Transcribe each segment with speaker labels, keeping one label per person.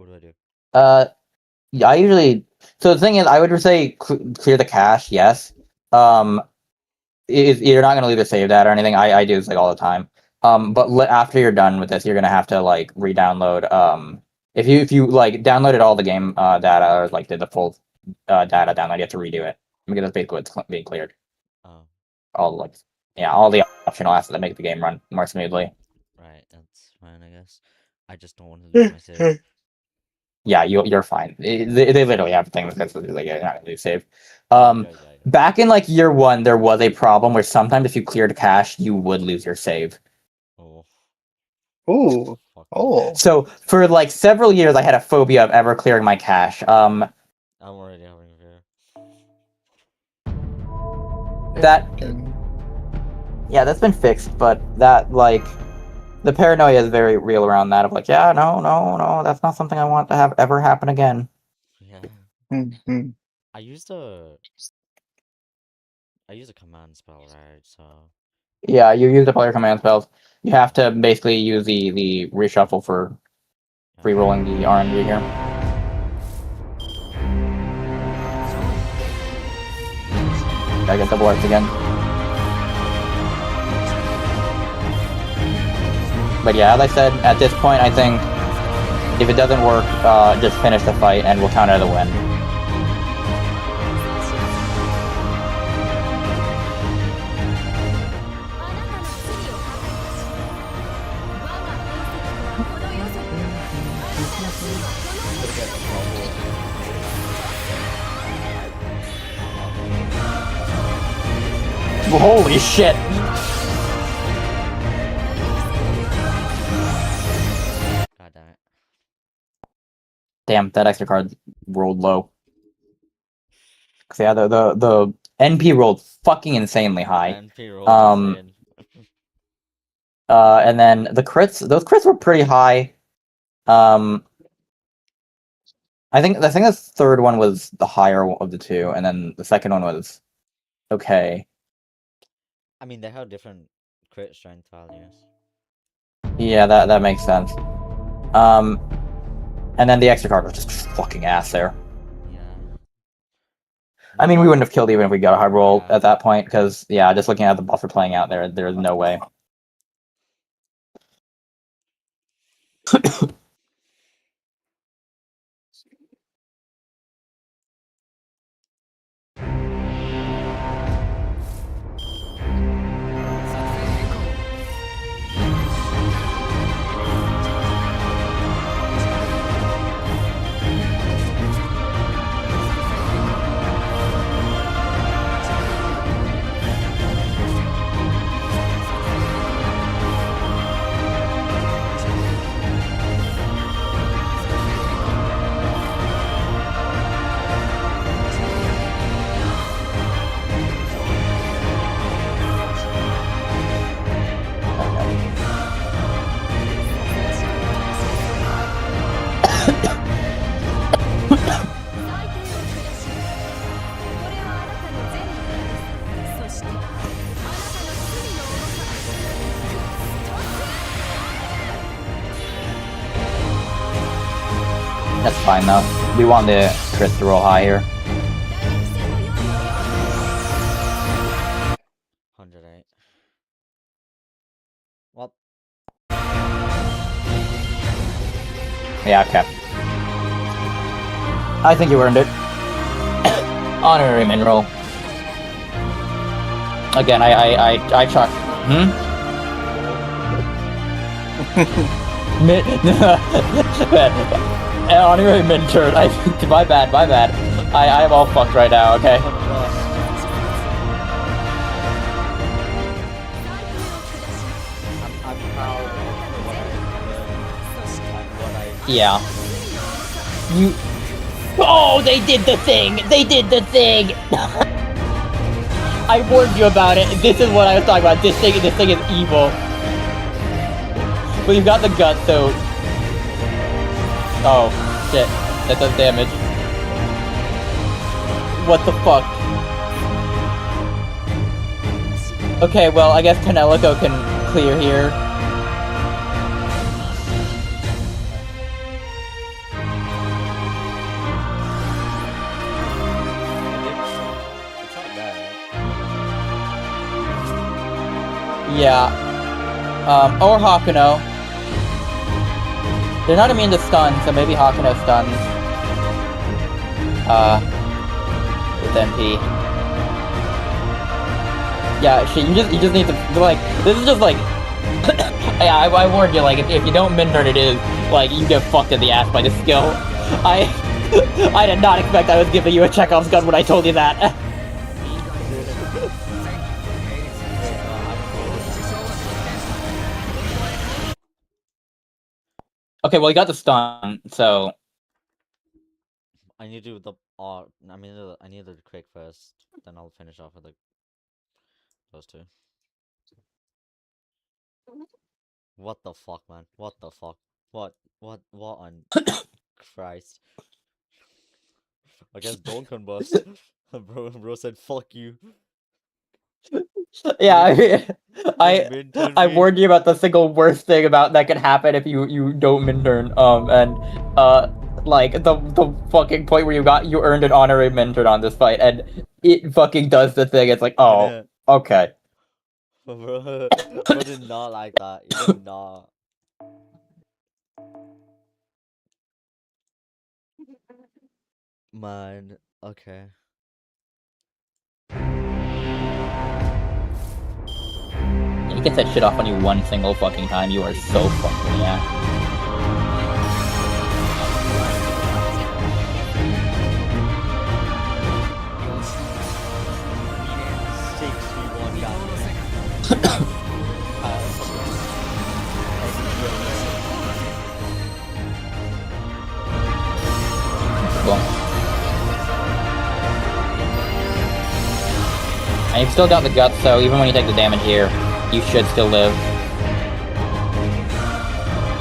Speaker 1: What do I do?
Speaker 2: Yeah, I usually. So the thing is, I would say clear the cache. Yes. You're not gonna leave the save data or anything. I do this like all the time. But after you're done with this, you're gonna have to like re-download. If you like downloaded all the game data or like did the full data download, you have to redo it because that's basically what's being cleared.
Speaker 1: Oh.
Speaker 2: All like all the optional assets that make the game run more smoothly.
Speaker 1: Right, that's fine, I guess. I just don't want to lose my save.
Speaker 2: Yeah, you're fine. They literally have things that's like you're not gonna lose save.
Speaker 1: Yeah.
Speaker 2: Back in like year 1, there was a problem where sometimes if you cleared cache, you would lose your save.
Speaker 1: Oh.
Speaker 3: Ooh. Oh.
Speaker 2: So for like several years, I had a phobia of ever clearing my cache.
Speaker 1: I'm already having a fear.
Speaker 2: That yeah, that's been fixed, but that like the paranoia is very real around that of like, yeah, no, that's not something I want to have ever happen again.
Speaker 1: Yeah.
Speaker 3: Mm-hmm.
Speaker 1: I used a command spell, right? So
Speaker 2: Yeah, you use up all your command spells. You have to basically use the reshuffle for re-rolling the RNG here. Gotta get the bullets again. But yeah, as I said, at this point, I think if it doesn't work, just finish the fight and we'll count it as a win. Holy shit!
Speaker 1: God damn it.
Speaker 2: Damn, that extra card rolled low. So yeah, the NP rolled fucking insanely high.
Speaker 1: NP rolled insane.
Speaker 2: And then the crits, those crits were pretty high. I think the third one was the higher of the two, and then the second one was okay.
Speaker 1: I mean, they have different crit strength values.
Speaker 2: Yeah, that makes sense. And then the extra card was just fucking ass there.
Speaker 1: Yeah.
Speaker 2: I mean, we wouldn't have killed even if we got a high roll
Speaker 1: Yeah.
Speaker 2: at that point, because yeah, just looking at the buffer playing out there, there's no way. That's fine though. We want the crits to roll high here.
Speaker 1: 108. Well,
Speaker 2: Yeah, okay. I think you earned it. Honorary mineral. Again, I chuck. Honorary min turn. My bad. I am all fucked right now. Okay.
Speaker 1: I'm proud of what I did.
Speaker 2: Yeah. You. Oh, they did the thing. I warned you about it. This is what I was talking about. This thing is evil. But you've got the gut, so. Oh, shit. That does damage. What the fuck? Okay, well, I guess Penelope can clear here. Yeah. Or Hakuno. They're not immune to stun, so maybe Hakuno stuns. With MP. Yeah, shit, you just need to, like, this is just like, yeah, I warned you, like, if you don't mid-turn it is, like, you get fucked in the ass by the skill. I did not expect I was giving you a Chekhov's gun when I told you that. Okay, well, you got the stun, so...
Speaker 1: I need to do the I need to quick first, then I'll finish off with those two. What the fuck, man? What the fuck? What on Christ? I guess don't combust. Bro said fuck you.
Speaker 2: Yeah,
Speaker 1: Mid-turn
Speaker 2: I
Speaker 1: me.
Speaker 2: warned you about the single worst thing about that can happen if you don't mid-turn, like, the fucking point where you earned an honorary mid-turn on this fight, and it fucking does the thing, it's like, oh,
Speaker 1: Yeah.
Speaker 2: okay.
Speaker 1: Bro did not like that. He did not. Man, okay.
Speaker 2: He gets that shit off on you one single fucking time, you are so fucking, yeah. Cool. And you've still got the guts, so even when you take the damage here, you should still live.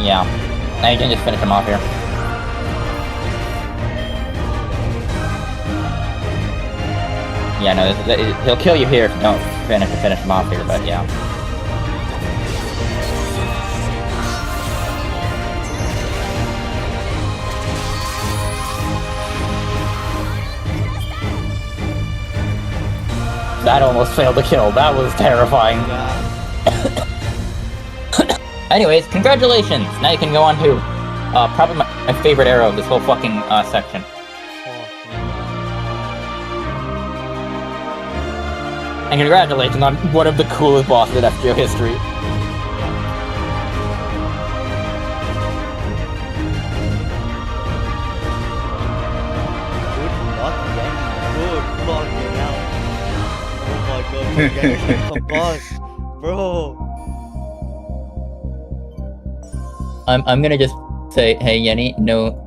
Speaker 2: Yeah. Now you can just finish him off here. Yeah, no, he'll kill you here if you don't finish him off here, but yeah. That almost failed to kill. That was terrifying. Anyways, congratulations! Now you can go on to probably my favorite arrow of this whole fucking section. And congratulations on one of the coolest bosses in FGO history.
Speaker 1: Bro.
Speaker 2: I'm gonna just say, hey Yenny, no.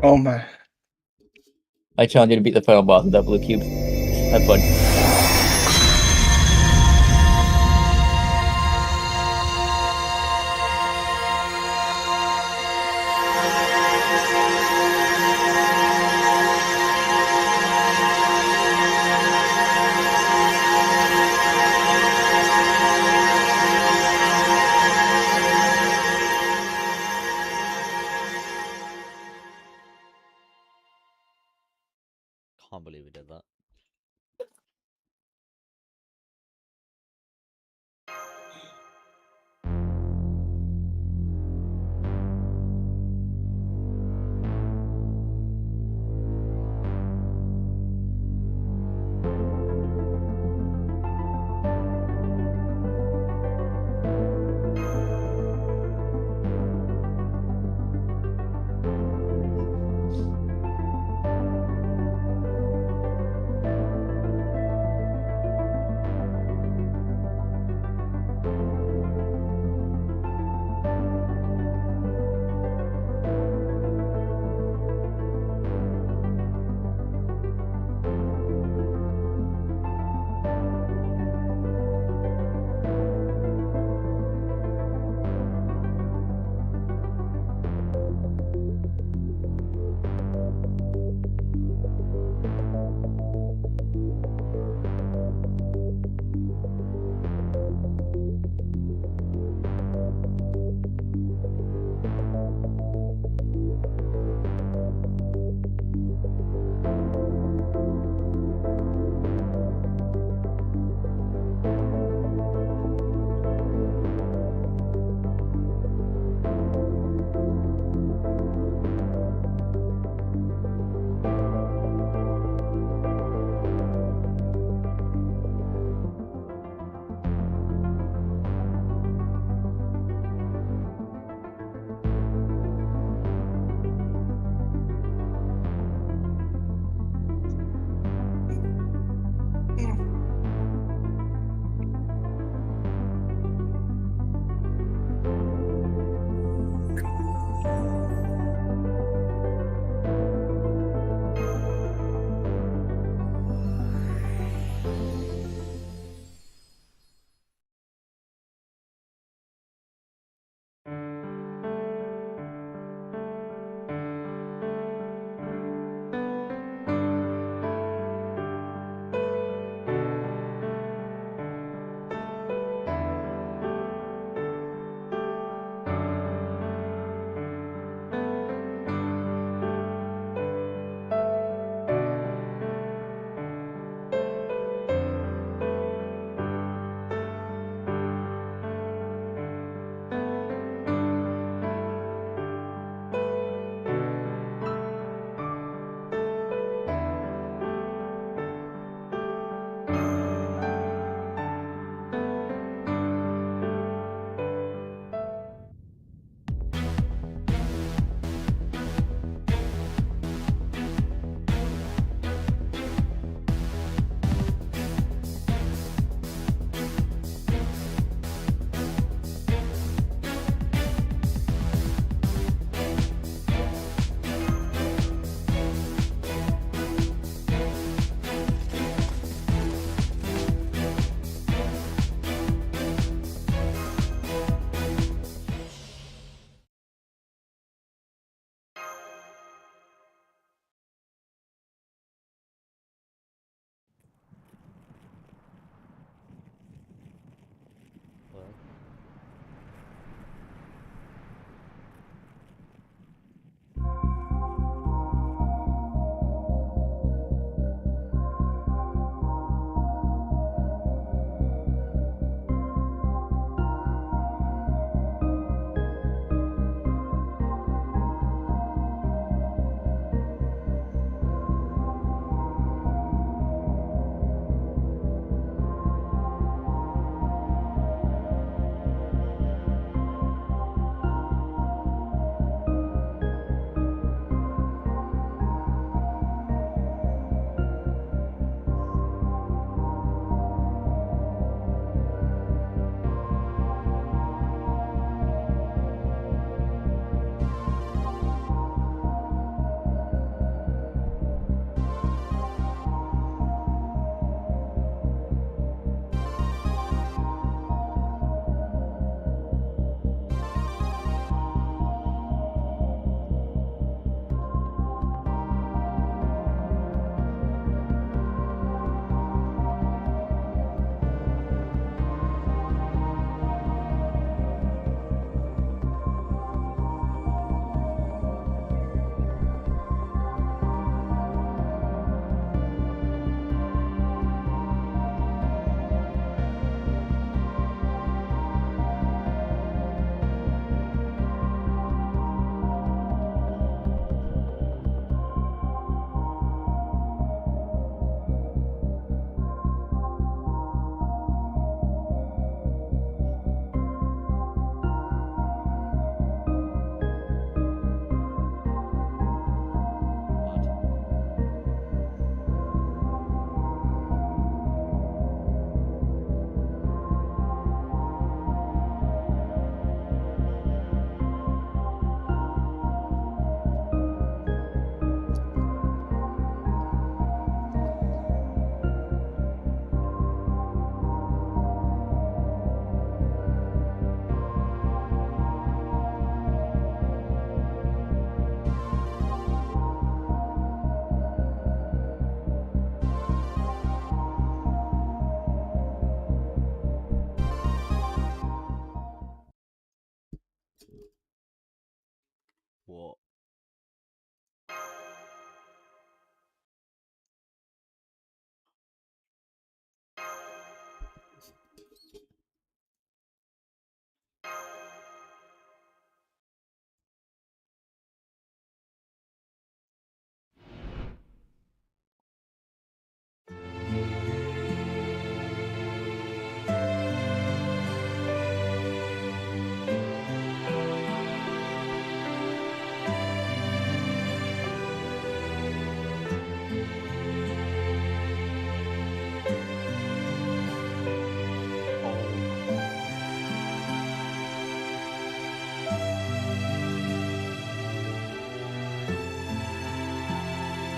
Speaker 3: Oh my.
Speaker 2: I challenge you to beat the final boss with that blue cube. Have fun.
Speaker 1: Can't believe we did that.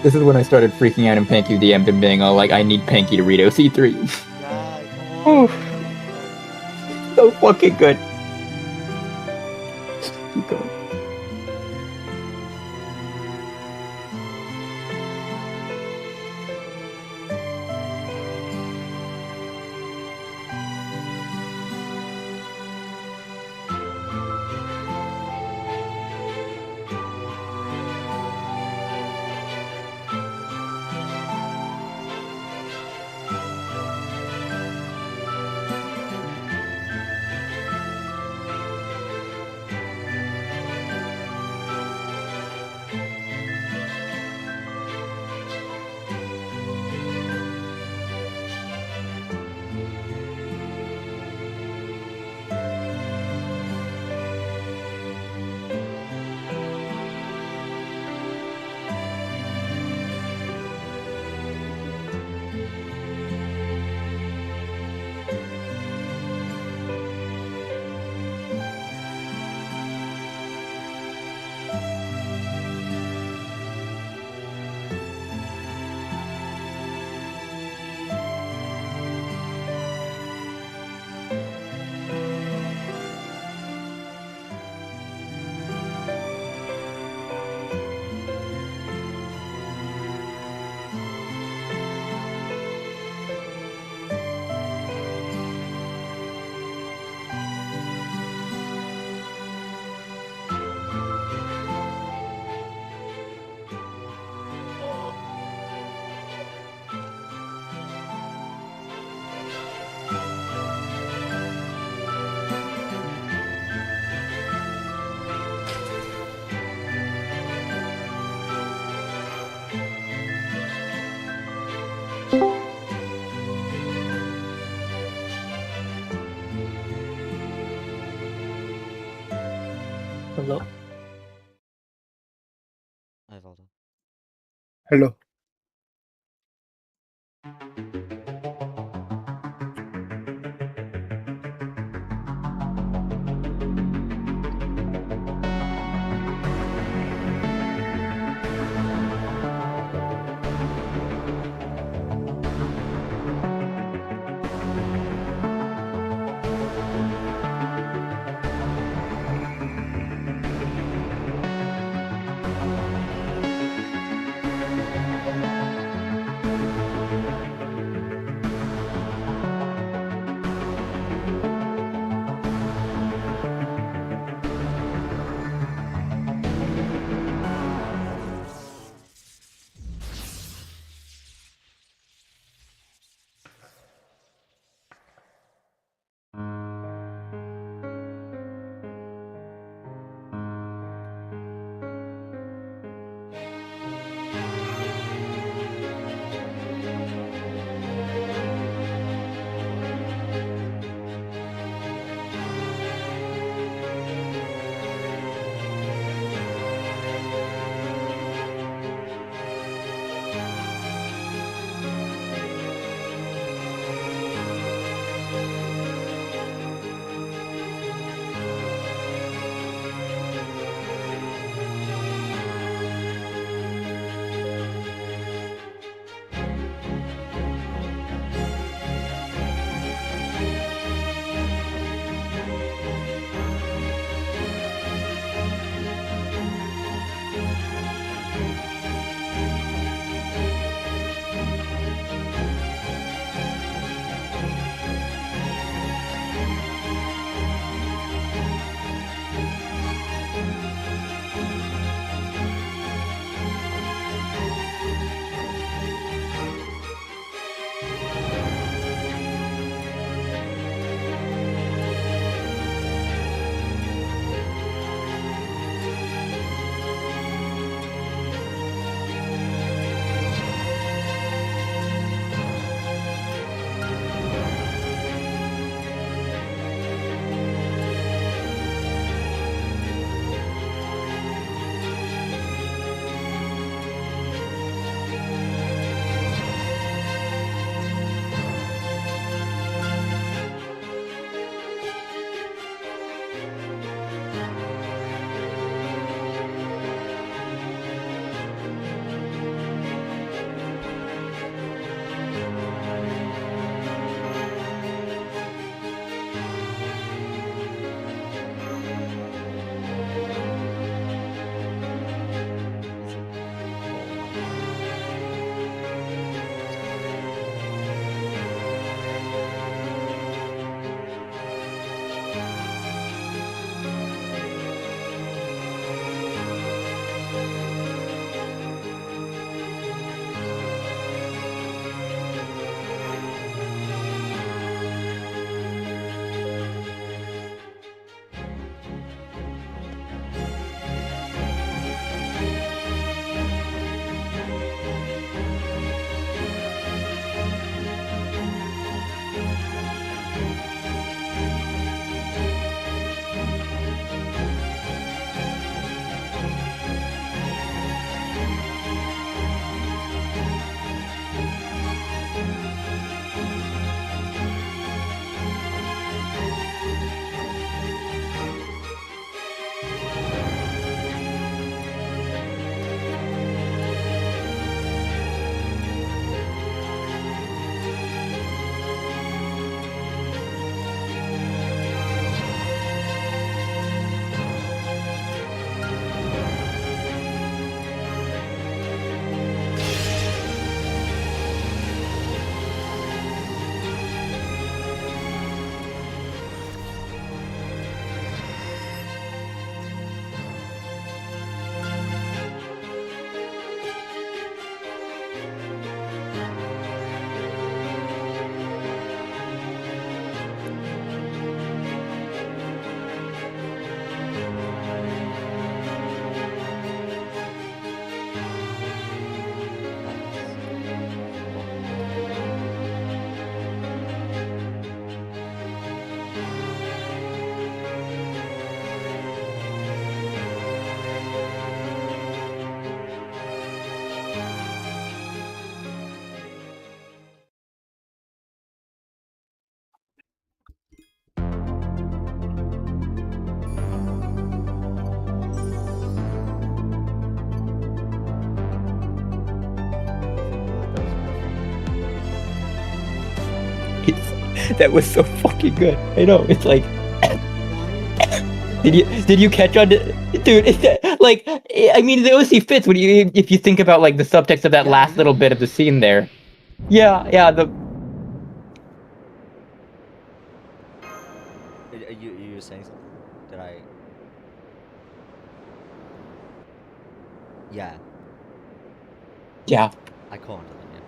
Speaker 2: This is when I started freaking out and Panky DM'd and being all like, I need Panky to read OC3.
Speaker 1: Yeah, come on.
Speaker 2: So fucking good. Keep going. Hello?
Speaker 1: Hi, Valda.
Speaker 3: Hello.
Speaker 2: That was so fucking good. I know. It's like, did you catch on to, dude? Like, I mean, the OC fits when if you think about like the subtext of that
Speaker 1: Yeah,
Speaker 2: last little bit of the scene there. Yeah,
Speaker 1: You were saying something? Did I? Yeah,
Speaker 2: yeah.
Speaker 1: I caught onto them. Yeah.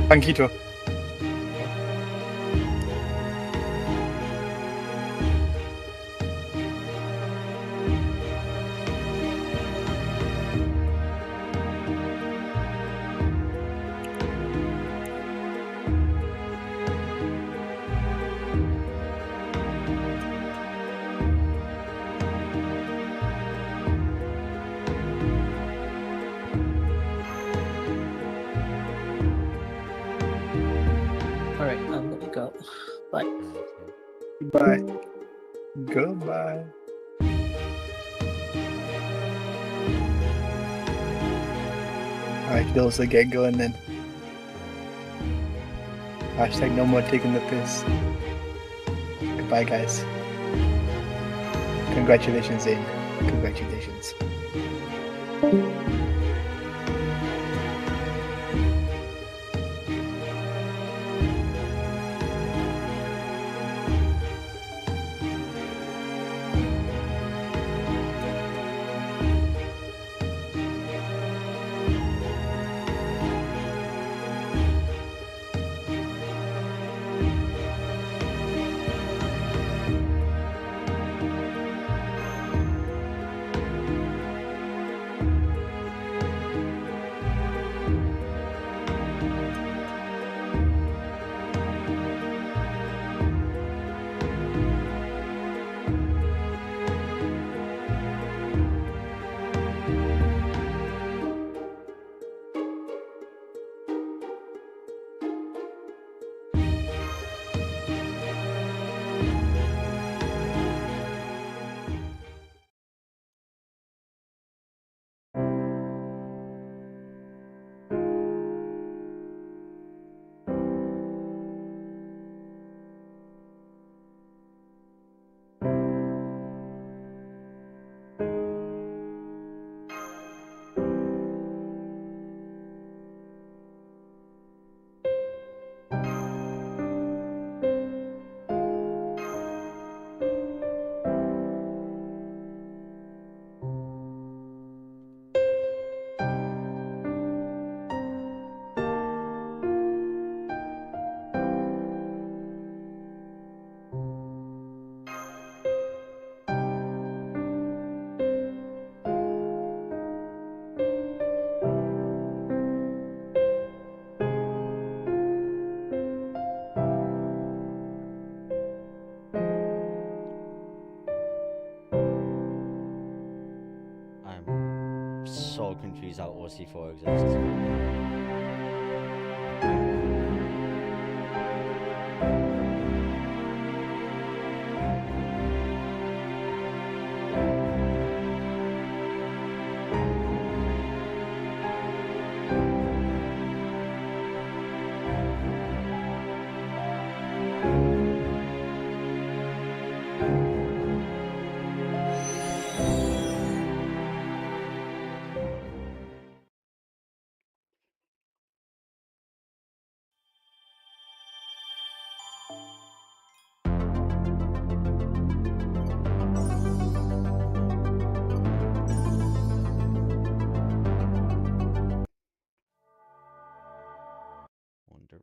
Speaker 3: Pankito.
Speaker 4: Alright, let me go. Bye.
Speaker 3: Goodbye. Goodbye. Alright, Bill's the get going then. Hashtag no more taking the piss. Goodbye, guys. Congratulations, Zane. Congratulations.
Speaker 1: countries that OC4 exists. Wonder.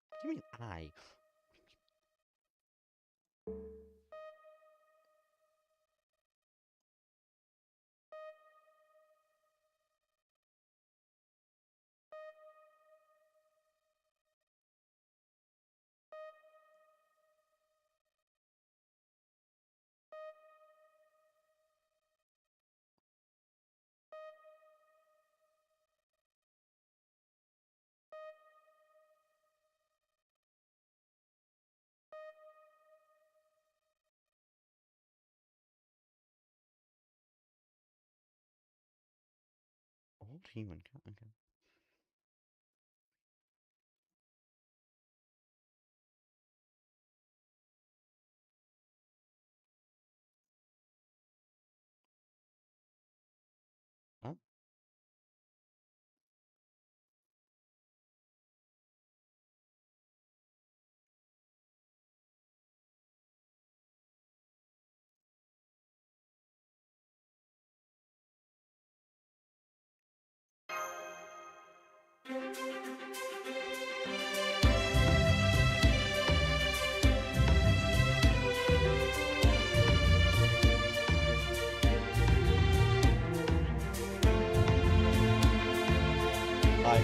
Speaker 1: What do you mean I? Old human cat. Okay. Huh? Hi.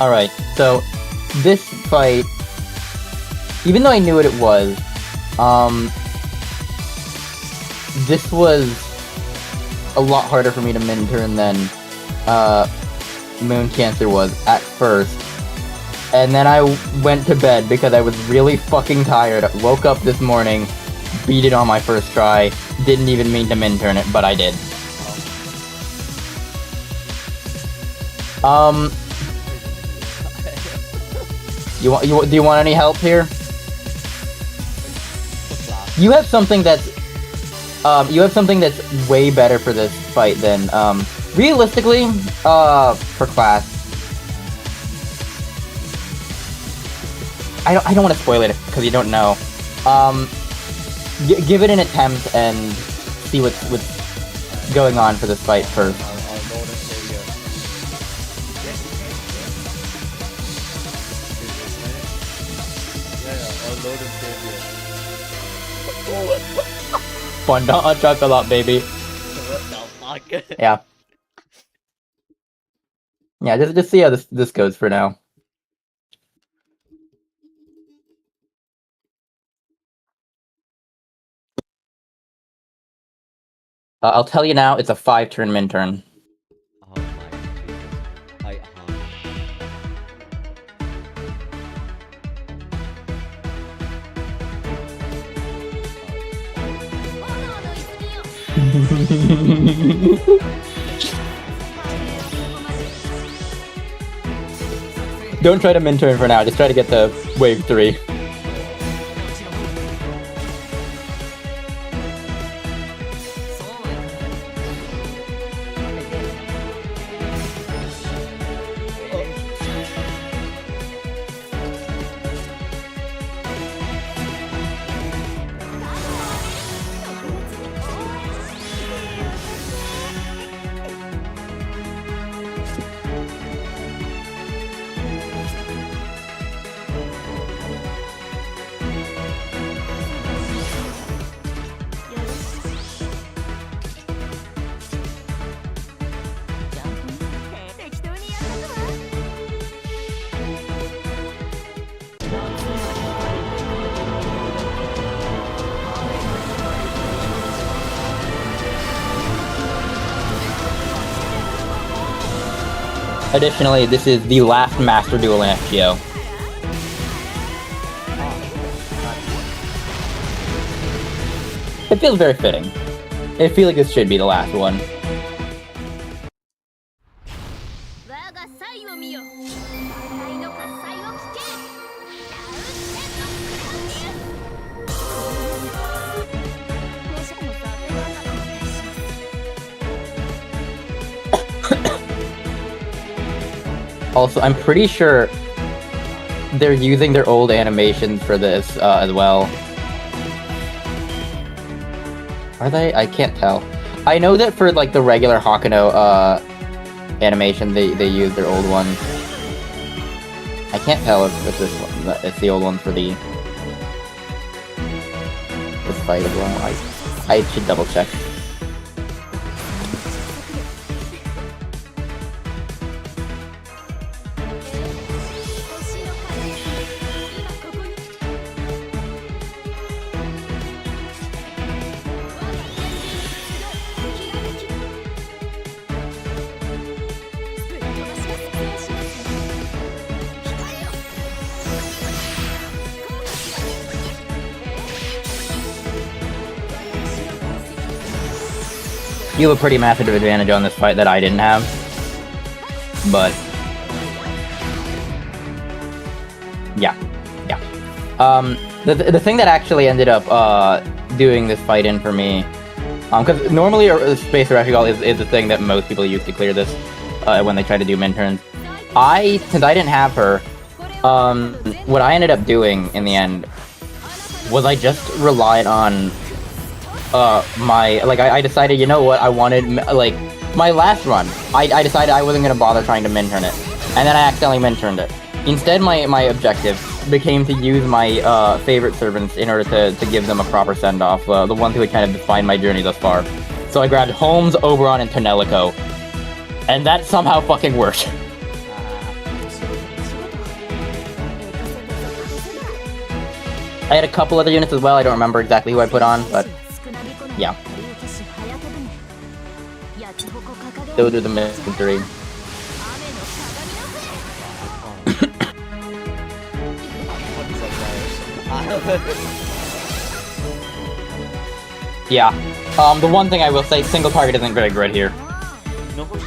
Speaker 2: Alright, so this fight, even though I knew what it was, this was a lot harder for me to min turn than Moon Cancer was at first. And then I went to bed because I was really fucking tired. Woke up this morning, beat it on my first try, didn't even mean to min turn it, but I did. Do you want any help here? You have something that's way better for this fight than realistically for class. I don't want to spoil it because you don't know. Give it an attempt and see what's going on for this fight first. Fondant on chocolate, baby.
Speaker 1: What the fuck?
Speaker 2: Yeah. Yeah, just see how this goes for now. I'll tell you now, it's a 5-turn min turn.
Speaker 1: Oh my Jesus.
Speaker 2: Don't try to min turn for now, just try to get the wave 3. Additionally, this is the last Master Duel in FGO. It feels very fitting. I feel like this should be the last one. Also, I'm pretty sure they're using their old animations for this as well. Are they? I can't tell. I know that for like the regular Hakuno animation, they use their old ones. I can't tell if this one, it's the old one for this fight as well. I should double check. You have a pretty massive advantage on this fight that I didn't have. But yeah. The thing that actually ended up doing this fight in for me, because normally Space Reshigal is the thing that most people use to clear this when they try to do min turns. Since I didn't have her, what I ended up doing in the end was I just relied on I decided, you know what, I wanted, like, my last run, I decided I wasn't gonna bother trying to min turn it, and then I accidentally min turned it. Instead, my objective became to use my favorite servants in order to give them a proper send-off, the ones who had kind of defined my journey thus far. So I grabbed Holmes, Oberon, and Tonelico, and that somehow fucking worked. I had a couple other units as well. I don't remember exactly who I put on, but yeah. Those are the main three. Yeah. The one thing I will say, single target isn't very good here.
Speaker 1: No shit.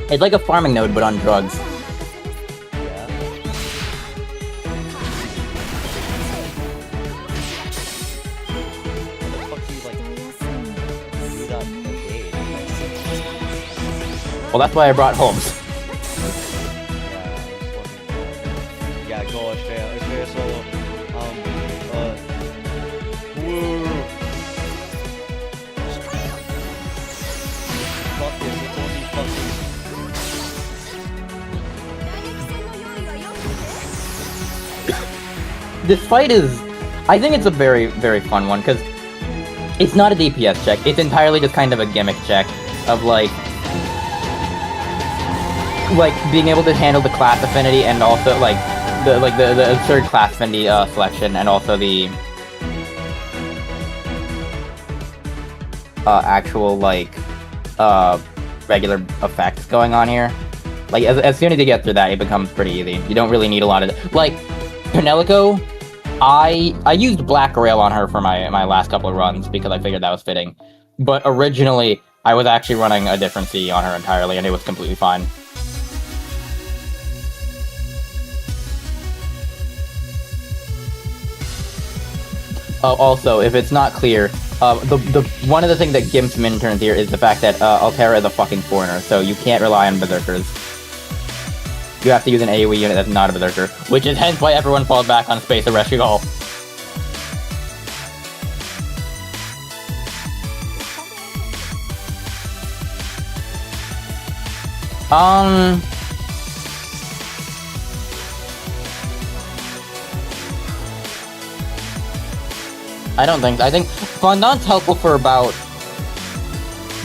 Speaker 2: It's like a farming node, but on drugs.
Speaker 1: Yeah. How the fuck do you like do that brigade?
Speaker 2: Well, that's why I brought Holmes.
Speaker 1: Yeah, go Australia solo. Woo. Fuck this, it's only fucking.
Speaker 2: This fight is... I think it's a very, very fun one, because it's not a DPS check. It's entirely just kind of a gimmick check of, like being able to handle the class affinity and also, like, the absurd class affinity selection, and also the actual, like, regular effects going on here. Like, as soon as you get through that, it becomes pretty easy. You don't really need a lot of... Like, Penelope, I used Black Rail on her for my last couple of runs, because I figured that was fitting. But originally, I was actually running a different C on her entirely, and it was completely fine. Also, if it's not clear, one of the things that gimps min turns here is the fact that Altera is a fucking foreigner, so you can't rely on Berserkers. You have to use an AoE unit that's not a Berserker, which is hence why everyone falls back on Space Rescue Hall. I don't think... I think Fondant's helpful for about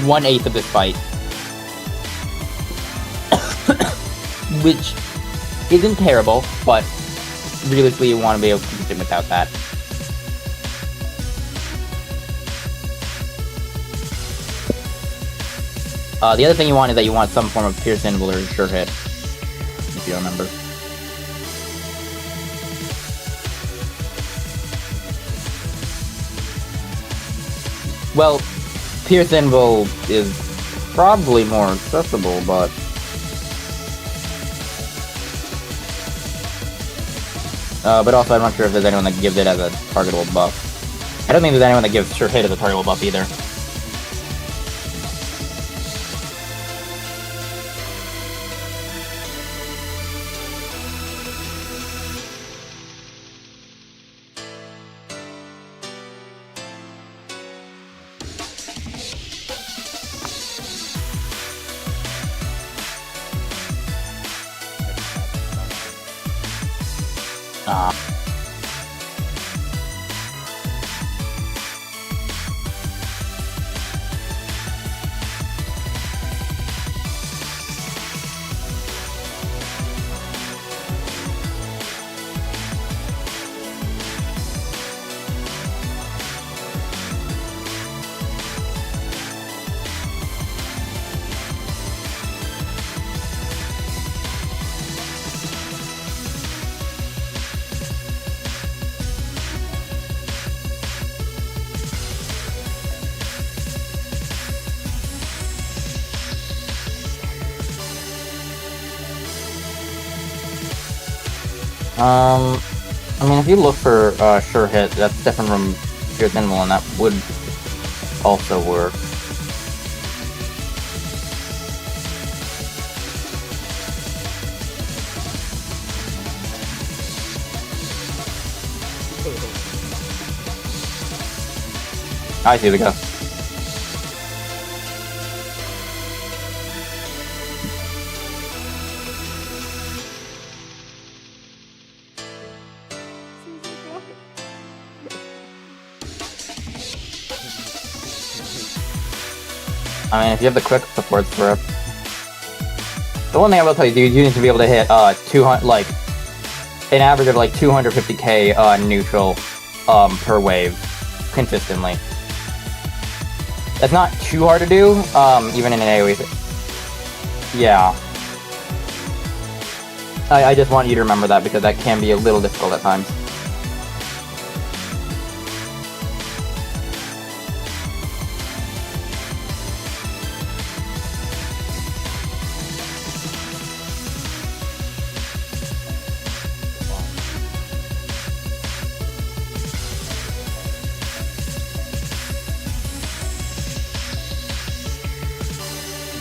Speaker 2: 1/8 of this fight. Which isn't terrible, but realistically you want to be able to keep it without that. The other thing you want is that you want some form of Pierce Symbol or Sure Hit, if you remember. Well, Pierce Symbol is probably more accessible, but... but also I'm not sure if there's anyone that gives it as a targetable buff. I don't think there's anyone that gives Sure Hit as a targetable buff either. I mean, if you look for Sure Hit, that's different from Pierce Symbol, and that would also work. I see the go. I mean, if you have the quick supports for it. The one thing I will tell you, dude, you need to be able to hit 200, like an average of like 250k neutral per wave consistently. That's not too hard to do, even in an AoE. Yeah. I just want you to remember that because that can be a little difficult at times.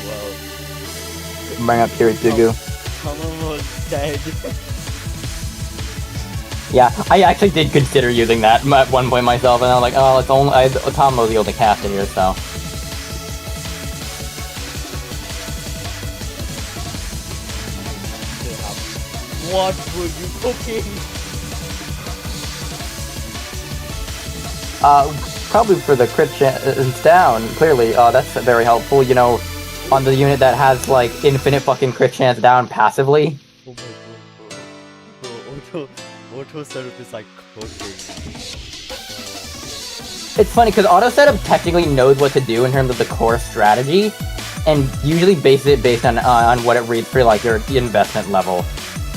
Speaker 1: Well,
Speaker 2: Bring up Kirisugu.
Speaker 1: someone was dead.
Speaker 2: Yeah, I actually did consider using that at one point myself, and I was like, oh, it's only Tombo's the only caster here, so.
Speaker 1: What were you cooking?
Speaker 2: Probably for the crit chance down, clearly, that's very helpful, you know, on the unit that has, like, infinite fucking crit chance down passively.
Speaker 1: Oh my god, bro. Auto setup is like cooking.
Speaker 2: It's funny, because auto setup technically knows what to do in terms of the core strategy, and usually bases it based on what it reads for, like, your investment level,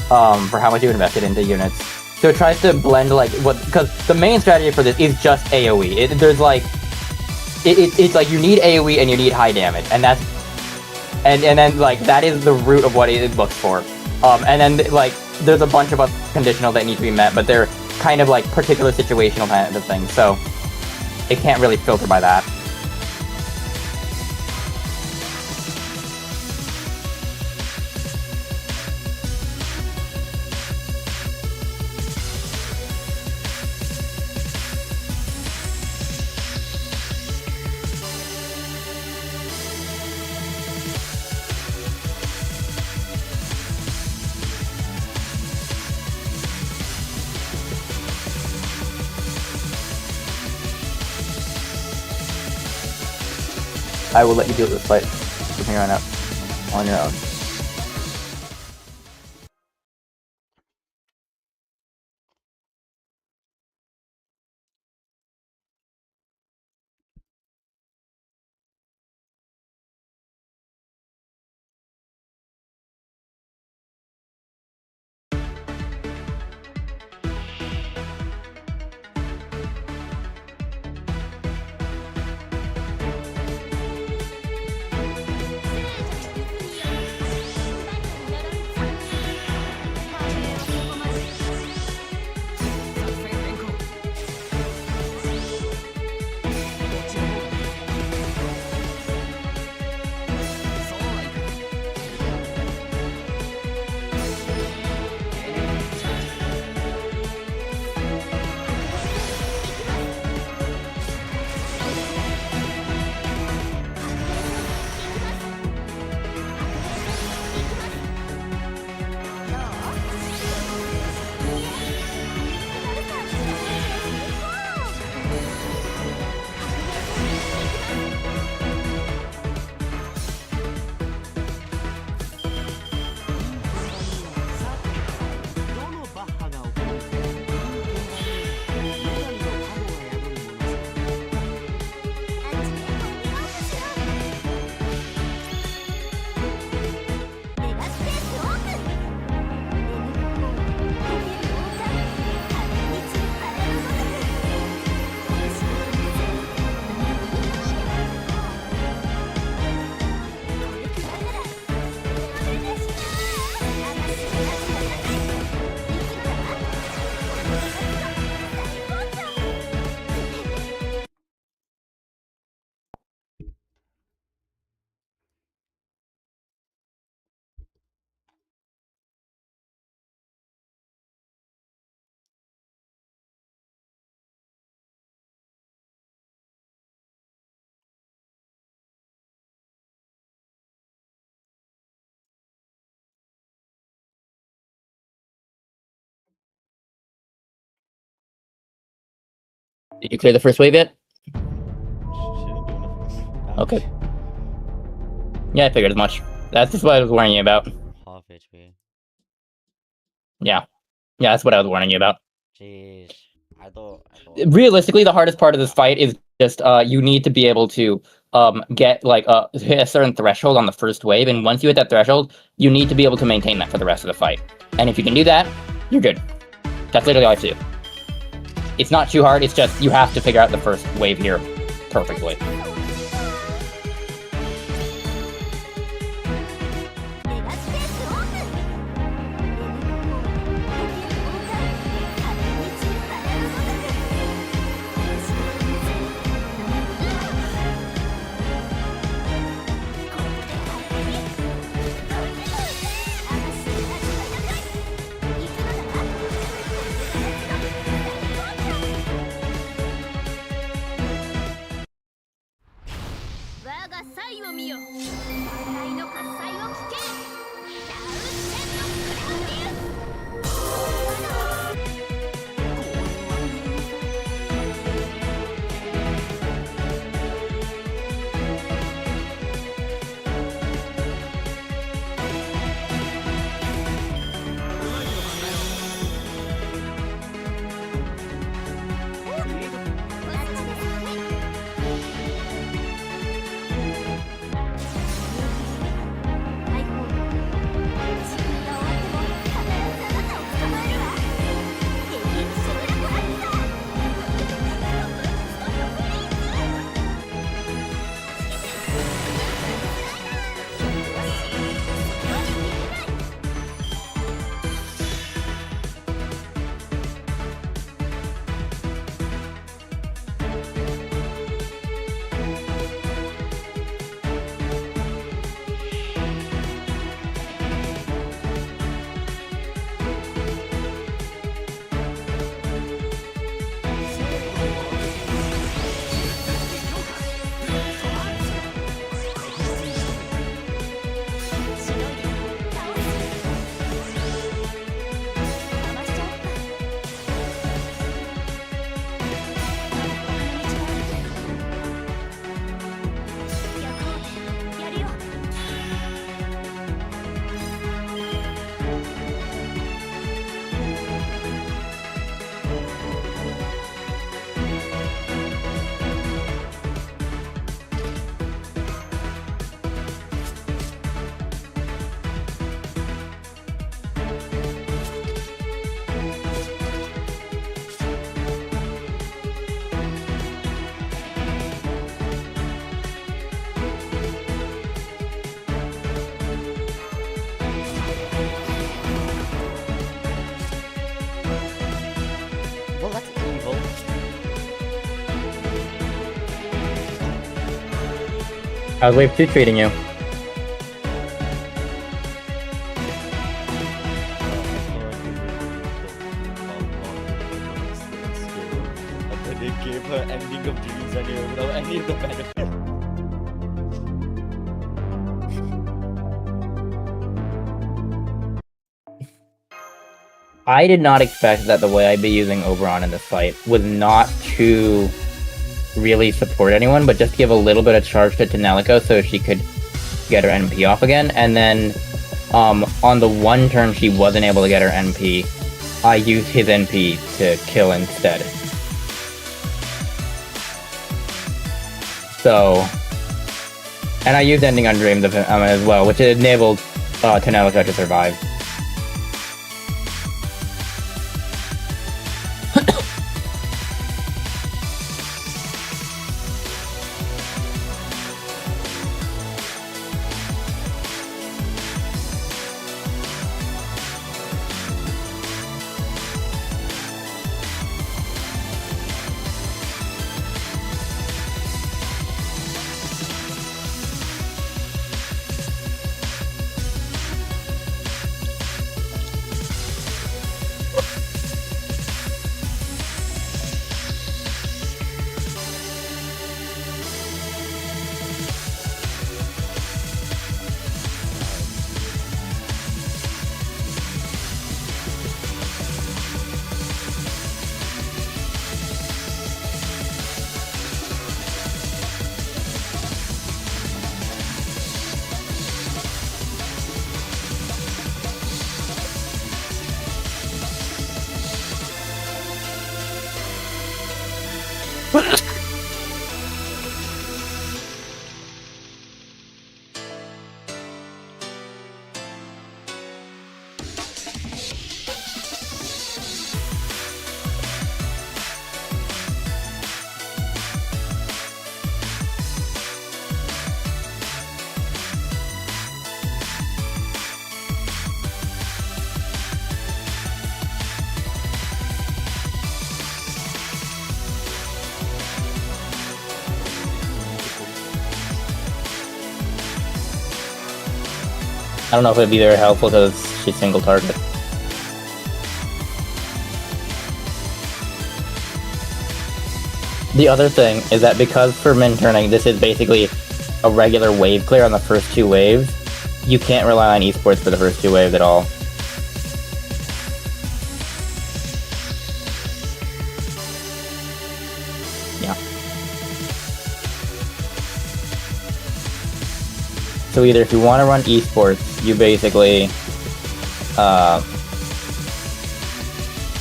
Speaker 2: for how much you invested into units. So it tries to blend, like, because the main strategy for this is just AoE. There's, like, it's like you need AoE and you need high damage, and that's, and then, like, that is the root of what it looks for. And then, like, there's a bunch of other conditionals that need to be met, but they're kind of, like, particular situational kind of things, so it can't really filter by that. I will let you deal with this fight from here on out, on your own. Did you clear the first wave yet?
Speaker 1: She didn't do enough damage.
Speaker 2: Okay. Yeah, I figured as much. That's just what I was worrying about.
Speaker 1: HP.
Speaker 2: Yeah, that's what I was warning you about.
Speaker 1: Jeez. I thought.
Speaker 2: Realistically, the hardest part of this fight is just you need to be able to get like hit a certain threshold on the first wave, and once you hit that threshold, you need to be able to maintain that for the rest of the fight. And if you can do that, you're good. That's literally all I have to do. It's not too hard, it's just you have to figure out the first wave here perfectly.
Speaker 1: Well, that's evil.
Speaker 2: How's wave 2 treating you?
Speaker 1: And then they gave her ending of dreams anyway without any of the benefits.
Speaker 2: I did not expect that the way I'd be using Oberon in this fight was not to really support anyone, but just give a little bit of charge to Tenelico so she could get her NP off again. And then on the one turn she wasn't able to get her NP, I used his NP to kill instead. So, and I used Ending on Dreams of him as well, which enabled Tenelico to survive. don't know if it'd be very helpful because she's single target. The other thing is that because for min turning, this is basically a regular wave clear on the first 2 waves, you can't rely on esports for the first 2 waves at all. Yeah. So either if you want to run esports, you basically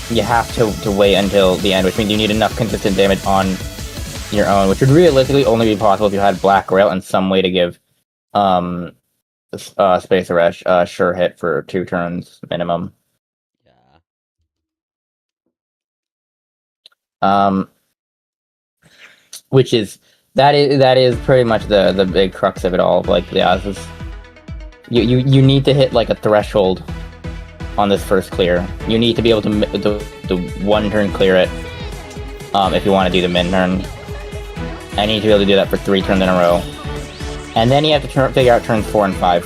Speaker 2: you have to wait until the end, which means you need enough consistent damage on your own, which would realistically only be possible if you had Black Grail and some way to give Space Rush a sure hit for 2 turns minimum.
Speaker 1: Yeah.
Speaker 2: Which is that is pretty much the big crux of it all. Like, yeah, this is, you need to hit like a threshold on this first clear. You need to be able to the 1 turn clear it if you want to do the min turn. I need to be able to do that for 3 turns in a row. And then you have to figure out turns 4 and 5.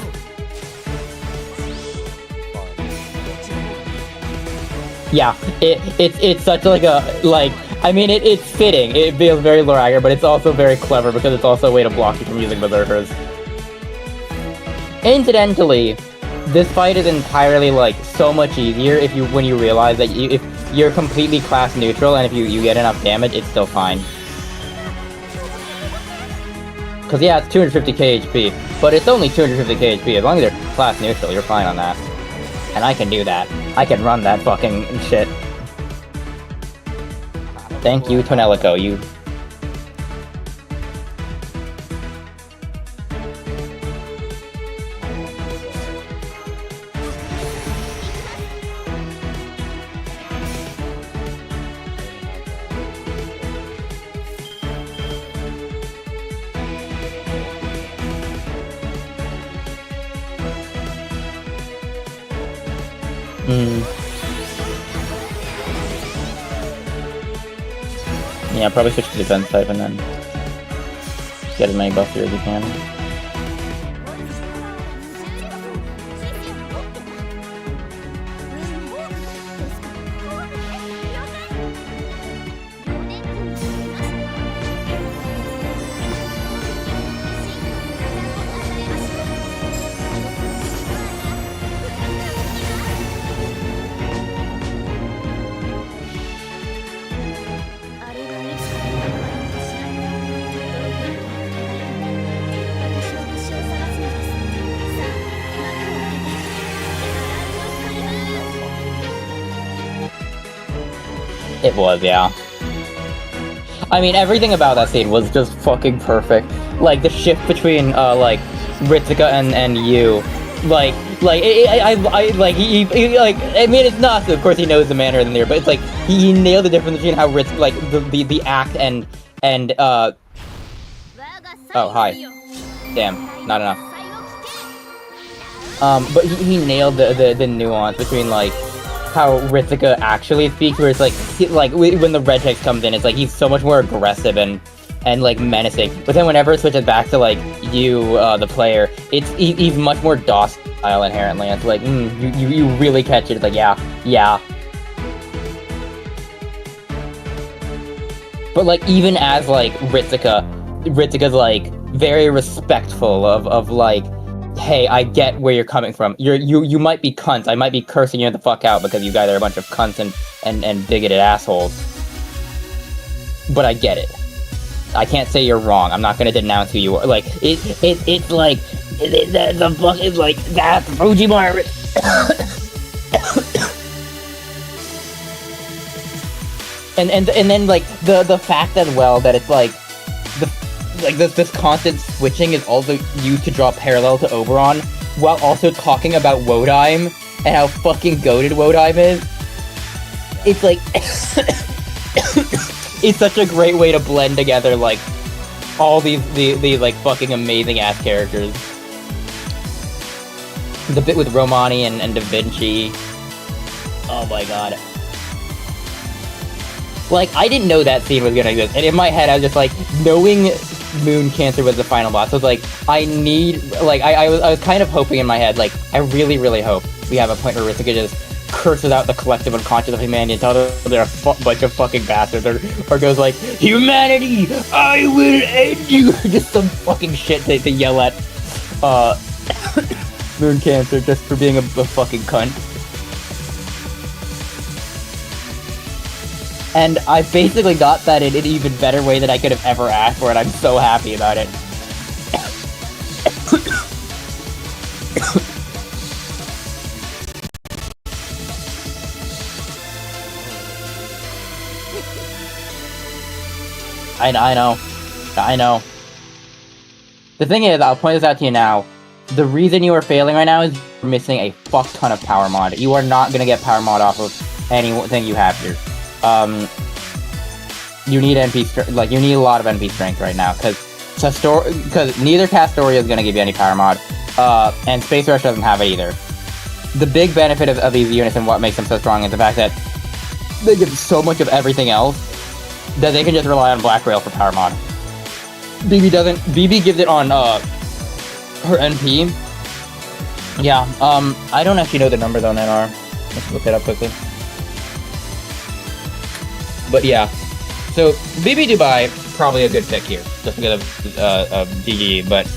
Speaker 2: Yeah, it's such like a, like, I mean, it's fitting. It feels very Lorager, but it's also very clever because it's also a way to block you from using Berserkers. Incidentally, this fight is entirely, like, so much easier when you realize that if you're completely class neutral and if you get enough damage, it's still fine. Because, yeah, it's 250k HP, but it's only 250k HP. As long as you're class neutral, you're fine on that. And I can do that. I can run that fucking shit. Thank you, Tonelico, you... Yeah, probably switch to defense type and then get as many buffs here as you can. It was, yeah. I mean, everything about that scene was just fucking perfect. Like, the shift between, like, Ritsuka and you. Like, I mean, it's not, so of course he knows the manner in there, but it's like, he nailed the difference between how Ritsuka, like, the act and, oh, hi. Damn, not enough. But he nailed the nuance between, like, how Ritsuka actually speaks, where it's like, when the red text comes in, it's like he's so much more aggressive and like menacing. But then whenever it switches back to like you, the player, he's much more docile inherently. It's like, you really catch it. It's like, yeah. But like, even as like Ritsuka's like very respectful of like, hey, I get where you're coming from. You might be cunts. I might be cursing you the fuck out because you guys are a bunch of cunts and bigoted assholes. But I get it. I can't say you're wrong. I'm not gonna denounce who you are. Like, it's like, the fuck is like, that's Fujiwara. and then like, the fact as well that it's like, this constant switching is also used to draw parallel to Oberon, while also talking about Wodheim and how fucking goated Wodheim is. It's like, it's such a great way to blend together like all these like fucking amazing ass characters. The bit with Romani and Da Vinci. Oh my god. Like, I didn't know that scene was gonna exist, and in my head I was just like, knowing Moon Cancer was the final boss. So it's like, I need, like, I was kind of hoping in my head, like, I really, really hope we have a point where Rithika just curses out the collective unconscious of humanity and tells them they're a bunch of fucking bastards, or goes like, humanity, I will end you! Just some fucking shit to yell at, Moon Cancer just for being a fucking cunt. And I basically got that in an even better way than I could have ever asked for, and I'm so happy about it. I know. The thing is, I'll point this out to you now. The reason you are failing right now is you're missing a fuck ton of power mod. You are not gonna get power mod off of anything you have here. You need NP strength, you need a lot of NP strength right now, because neither Castoria is gonna give you any power mod, and Space Rush doesn't have it either. The big benefit of these units and what makes them so strong is the fact that they give so much of everything else that they can just rely on Black Rail for power mod. BB gives it on her NP. Yeah, I don't actually know the numbers on NR. Let's look it up quickly. But yeah, so BB Dubai, probably a good pick here, just because of GG, but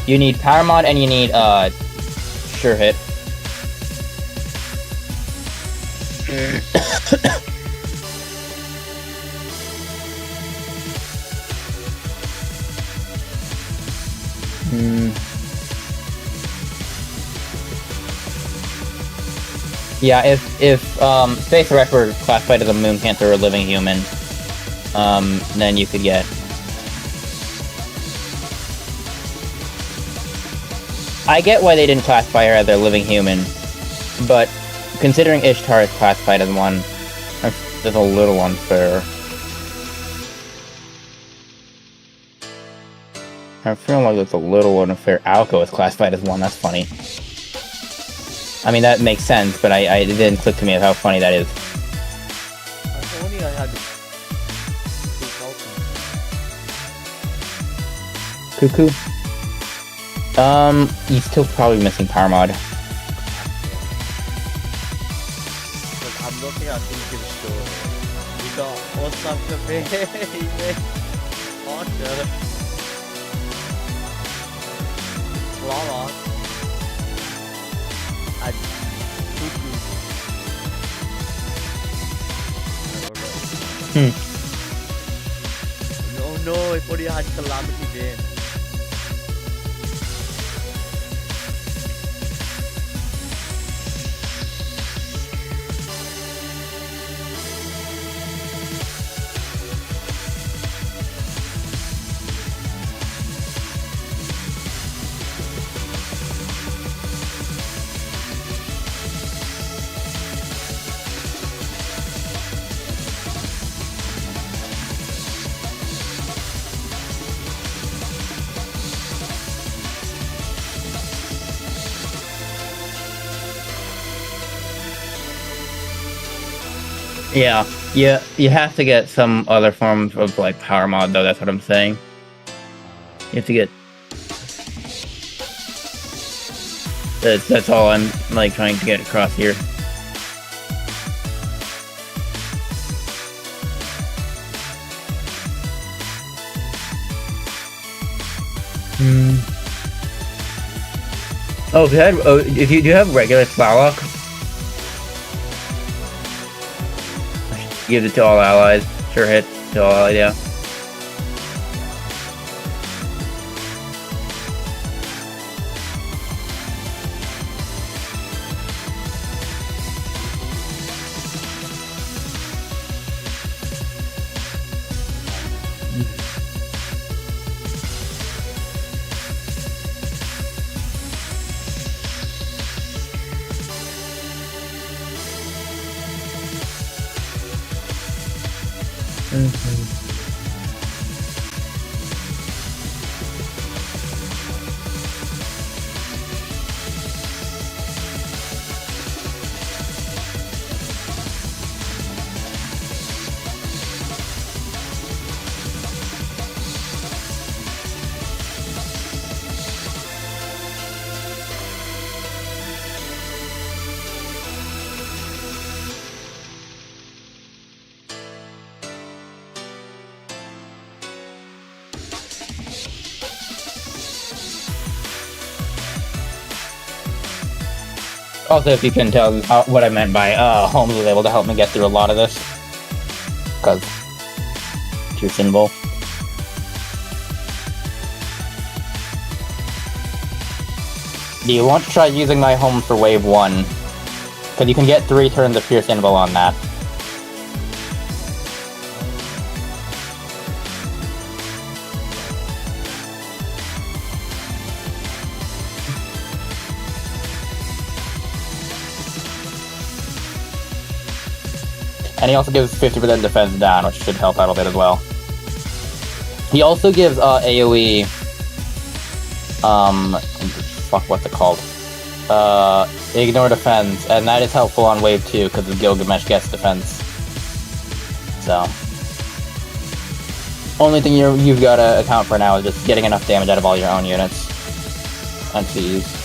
Speaker 2: you need power mod and you need sure hit. Yeah, if Space Rush were classified as a Moon Cancer or a living human, then you could get. I get why they didn't classify her as a living human, but considering Ishtar is classified as one, that's a little unfair. I feel like it's a little unfair. Alco is classified as one, that's funny. I mean, that makes sense, but it didn't click to me of how funny that is.
Speaker 1: If only I had
Speaker 2: Cuckoo. He's still probably missing power mod.
Speaker 1: Look, I'm looking at these store. We got Osaka Bay, Archer, Flower, and Cuckoo. No, if only I had Calamity Bane.
Speaker 2: Yeah, you have to get some other form of like power mod though. That's what I'm saying. You have to get. That's all I'm like trying to get across here. Oh, if you do have regular Slalok, give it to all allies. Sure hit to all allies, yeah. Also, if you can tell what I meant by Holmes was able to help me get through a lot of this. Because too symbol. Do you want to try using my Holmes for wave 1? Because you can get 3 turns of Pure Symbol on that. And he also gives 50% defense down, which should help out a bit as well. He also gives AoE... fuck, what's it called? Ignore defense, and that is helpful on wave 2 because of Gilgamesh gets defense. So... only thing you've got to account for now is just getting enough damage out of all your own units. And Cs.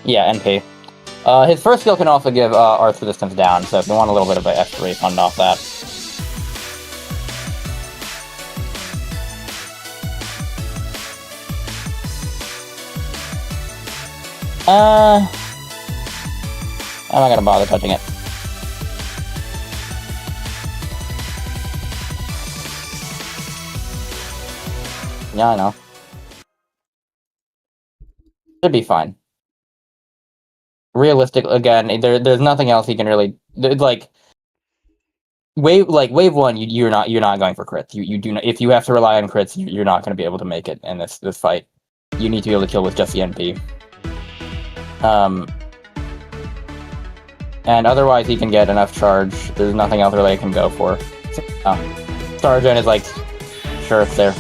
Speaker 2: Yeah, NP. His first skill can also give Earth resistance down, so if you want a little bit of an extra refund off that. I'm not gonna bother touching it. Yeah, I know. Should be fine. Realistic again. There's nothing else he can really like. Wave 1, you're not going for crits. You do not. If you have to rely on crits, you're not going to be able to make it in this fight. You need to be able to kill with just the NP. And otherwise he can get enough charge. There's nothing else really I can go for. Stargen is like, sure, it's there.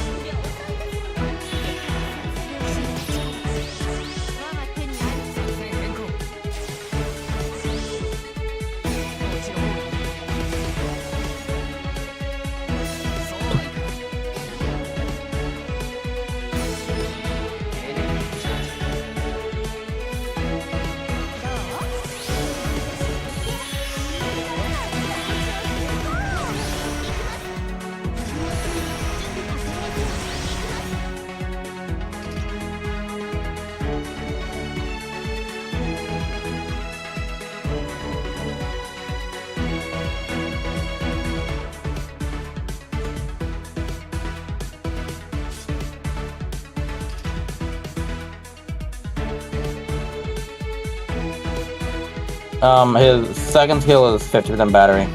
Speaker 2: His second skill is 50% battery.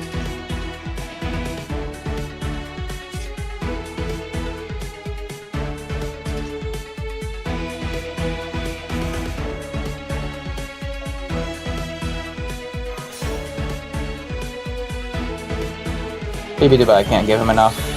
Speaker 2: Maybe, but I can't give him enough.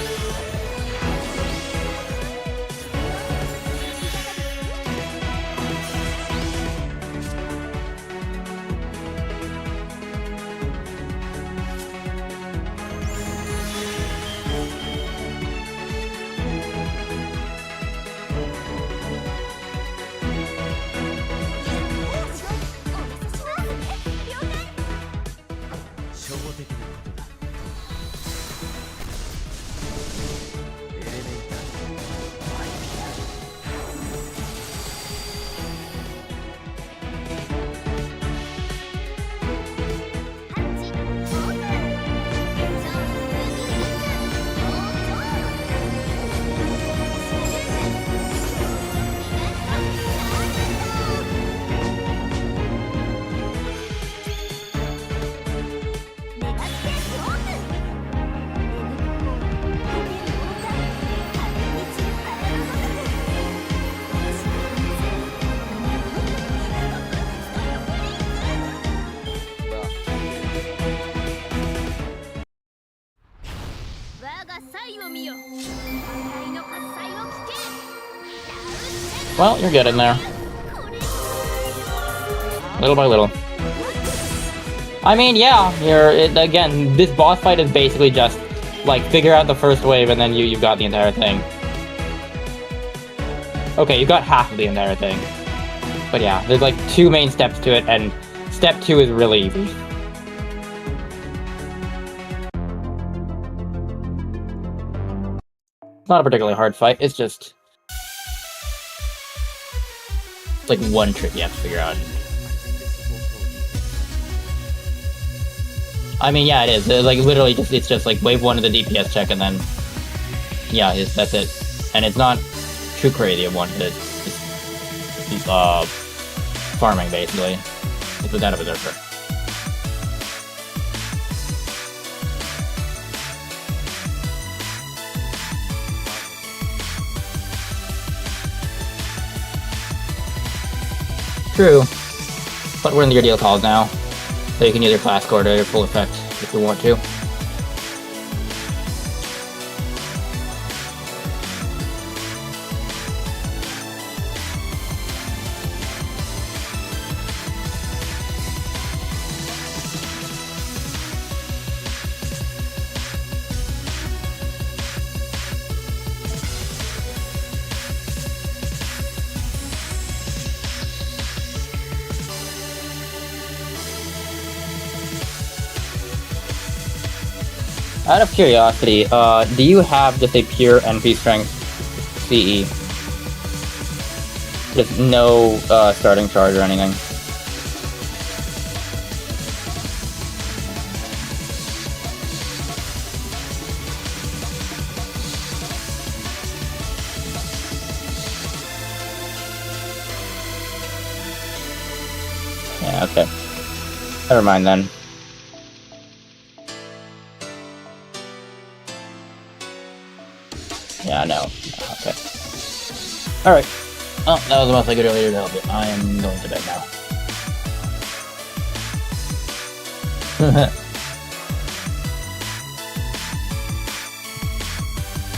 Speaker 2: Well, you're getting there. Little by little. I mean, yeah, again, this boss fight is basically just, like, figure out the first wave and then you've got the entire thing. Okay, you got half of the entire thing. But yeah, there's like 2 main steps to it, and step 2 is really easy. Not a particularly hard fight, it's just... It's like one trick you have to figure out. I mean, yeah, it is. Like, literally, it's just like wave 1 of the DPS check, and then... Yeah, that's it. And it's not too crazy of one hit. It's farming, basically. It's without a berserker. True. But we're in the Ordeal calls now, so you can use your class core to your full effect if you want to. Out of curiosity, do you have just a pure NP strength CE? Just no starting charge or anything? Yeah, okay. Never mind then. Yeah, no. Okay. Alright. Oh, that was the most I could really do to help it. I am going to bed now.